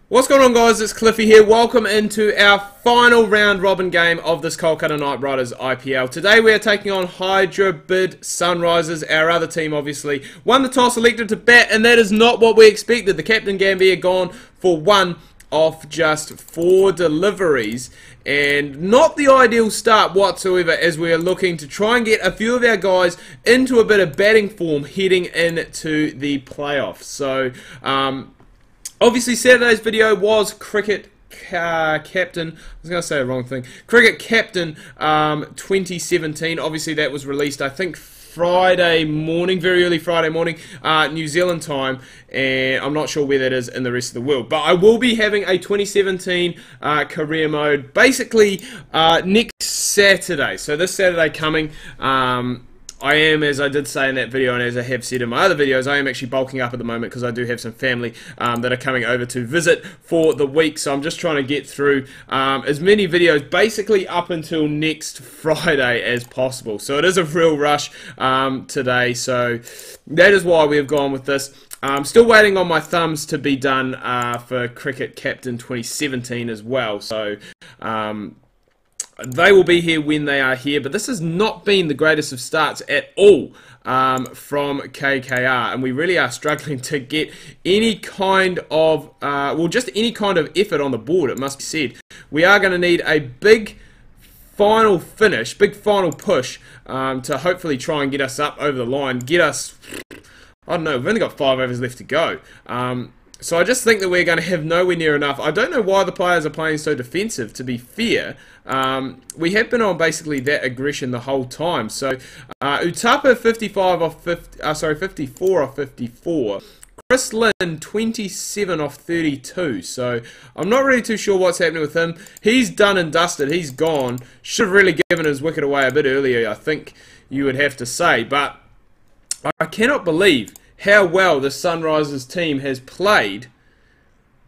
What's going on, guys? It's Cliffy here. Welcome into our final round robin game of this Kolkata Knight Riders IPL. Today we are taking on Hyderabad Sunrisers. Our other team obviously won the toss, elected to bat, and that is not what we expected. The captain Gambia gone for one off just 4 deliveries, and not the ideal start whatsoever, as we are looking to try and get a few of our guys into a bit of batting form heading into the playoffs. So obviously, Saturday's video was Cricket Captain. I was going to say the wrong thing. Cricket Captain 2017. Obviously, that was released, I think, Friday morning, very early Friday morning, New Zealand time, and I'm not sure where that is in the rest of the world. But I will be having a 2017 career mode, basically next Saturday. So this Saturday coming. I am, as I did say in that video, and as I have said in my other videos, I am actually bulking up at the moment because I do have some family that are coming over to visit for the week. So I'm just trying to get through as many videos basically up until next Friday as possible. So it is a real rush today. So that is why we have gone with this. I'm still waiting on my thumbs to be done for Cricket Captain 2017 as well. So they will be here when they are here, but this has not been the greatest of starts at all from KKR, and we really are struggling to get any kind of, well, just any kind of effort on the board, it must be said. We are going to need a big final finish, big final push to hopefully try and get us up over the line, get us, I don't know, we've only got 5 overs left to go. So I just think that we're going to have nowhere near enough. I don't know why the players are playing so defensive, to be fair. We have been on basically that aggression the whole time. So Utapa 55 off 54 off 54. Chris Lynn 27 off 32. So I'm not really too sure what's happening with him. He's done and dusted. He's gone. Should have really given his wicket away a bit earlier, I think you would have to say. But I cannot believe how well the Sunrisers team has played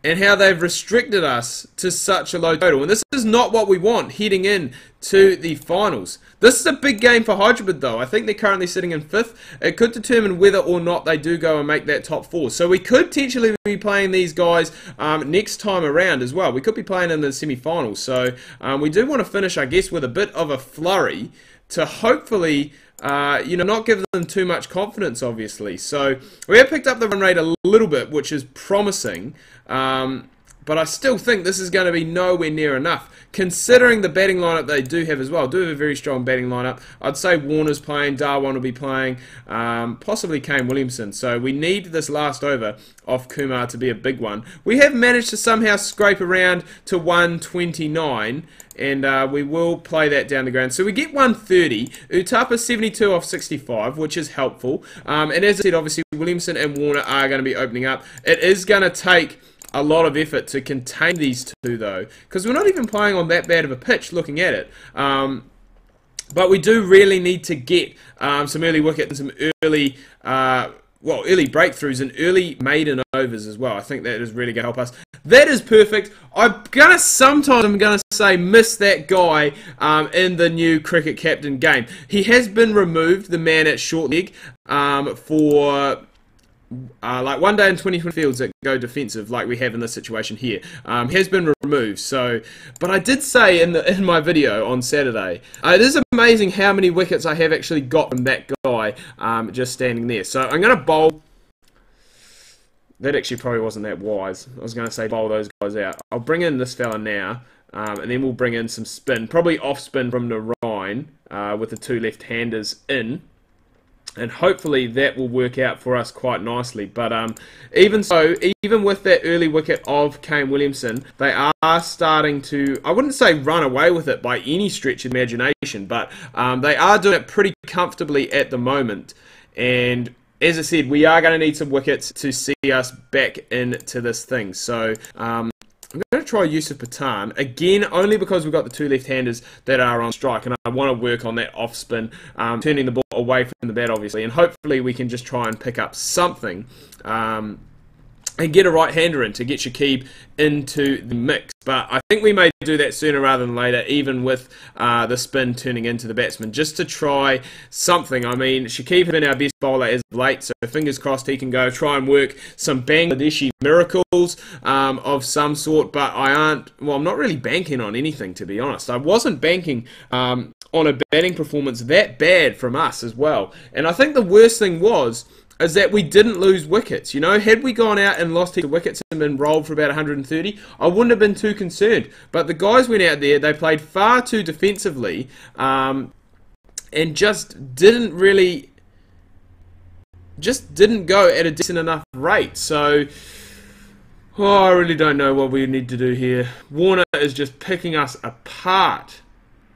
and how they've restricted us to such a low total. And this is not what we want heading in to the finals. This is a big game for Hyderabad, though. I think they're currently sitting in 5th. It could determine whether or not they do go and make that top 4. So we could potentially be playing these guys next time around as well. We could be playing in the semi-finals. So we do want to finish, I guess, with a bit of a flurry to hopefully you know, not give them too much confidence, obviously. So we have picked up the run rate a little bit, which is promising. But I still think this is going to be nowhere near enough, considering the batting lineup they do have as well. Do have a very strong batting lineup. I'd say Warner's playing, Darwan will be playing, possibly Kane Williamson. So we need this last over off Kumar to be a big one. We have managed to somehow scrape around to 129, and we will play that down the ground. So we get 130. Utapa 72 off 65, which is helpful. And as I said, obviously Williamson and Warner are going to be opening up. It is going to take a lot of effort to contain these two, though, because we're not even playing on that bad of a pitch looking at it. But we do really need to get some early wickets and some early early breakthroughs and early maiden overs as well. I think that is really going to help us. That is perfect. I'm going to say miss that guy in the new Cricket Captain game. He has been removed, the man at short leg, for like 1 day in 20 fields that go defensive, like we have in this situation here, has been removed. So, but I did say in my video on Saturday, it is amazing how many wickets I have actually got from that guy just standing there. So I'm going to bowl. That actually probably wasn't that wise. I was going to say bowl those guys out. I'll bring in this fella now, and then we'll bring in some spin, probably off spin from Narayan with the 2 left-handers in. And hopefully that will work out for us quite nicely. But even so, even with that early wicket of Kane Williamson, they are starting to, I wouldn't say run away with it by any stretch of imagination, but they are doing it pretty comfortably at the moment. And as I said, we are going to need some wickets to see us back into this thing. So I'm going to try Yusuf Pathan, again, only because we've got the 2 left-handers that are on strike, and I want to work on that off-spin, turning the ball away from the bat, obviously, and hopefully we can just try and pick up something and get a right-hander in to get Shakib into the mix. But I think we may do that sooner rather than later, even with the spin turning into the batsman, just to try something. I mean, Shakib has been our best bowler as of late, so fingers crossed he can go try and work some Bangladeshi miracles of some sort. But I'm not really banking on anything, to be honest. I wasn't banking on a batting performance that bad from us as well. And I think the worst thing is that we didn't lose wickets. You know, had we gone out and lost heaps of wickets and been rolled for about 130, I wouldn't have been too concerned. But the guys went out there, they played far too defensively, and just didn't go at a decent enough rate. So, I really don't know what we need to do here. Warner is just picking us apart.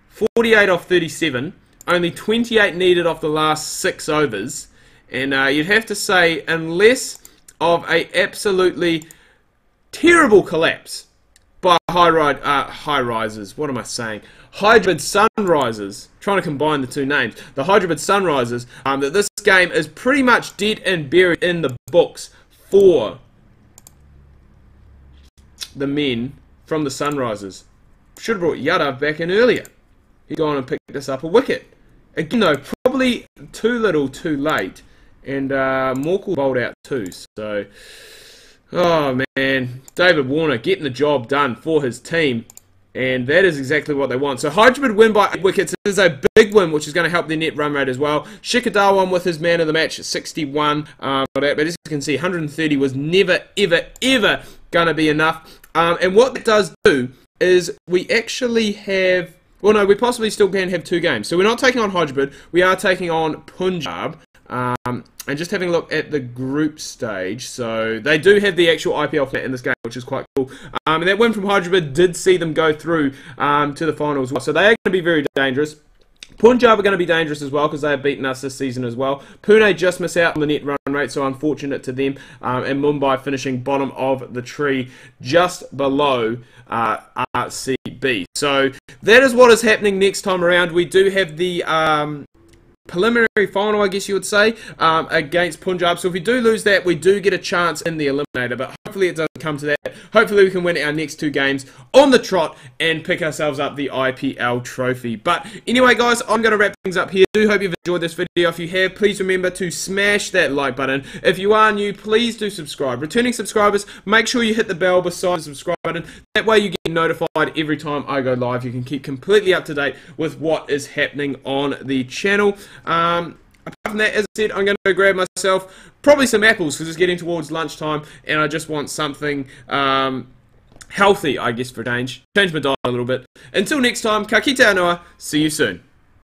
48 off 37, only 28 needed off the last 6 overs. And you'd have to say, unless of a absolutely terrible collapse by high-risers, what am I saying? Hyderabad Sunrisers, trying to combine the two names, the Hyderabad Sunrisers, that this game is pretty much dead and buried in the books for the men from the Sunrisers. Should have brought Yadav back in earlier. He's gone and picked us up a wicket. Again though, probably too little, too late. And Morkel bowled out too. So, oh man, David Warner getting the job done for his team. And that is exactly what they want. So Hyderabad win by 8 wickets. It is a big win, which is going to help their net run rate as well. Shikhar Dhawan with his man of the match at 61. But as you can see, 130 was never, ever, ever going to be enough. And what that does do is we actually have... Well, no, we possibly still can have 2 games. So we're not taking on Hyderabad. We are taking on Punjab. And just having a look at the group stage, so they do have the actual IPL format in this game, which is quite cool. And that win from Hyderabad did see them go through to the final as well. So they are going to be very dangerous. Punjab are going to be dangerous as well because they have beaten us this season as well. Pune just miss out on the net run rate, so unfortunate to them. And Mumbai finishing bottom of the tree just below RCB. So that is what is happening next time around. We do have the... preliminary final, I guess you would say, against Punjab. So if we do lose that, we do get a chance in the eliminator, but hopefully it doesn't come to that. Hopefully we can win our next 2 games on the trot and pick ourselves up the IPL trophy. But anyway, guys, I'm going to wrap things up here. I do hope you've enjoyed this video. If you have, please remember to smash that like button. If you are new, please do subscribe. Returning subscribers, make sure you hit the bell beside the subscribe button. That way you get notified every time I go live. You can keep completely up to date with what is happening on the channel. Apart from that, as I said, I'm going to go grab myself probably some apples because it's getting towards lunchtime and I just want something healthy, I guess, for change my diet a little bit. Until next time, ka kite anō, see you soon.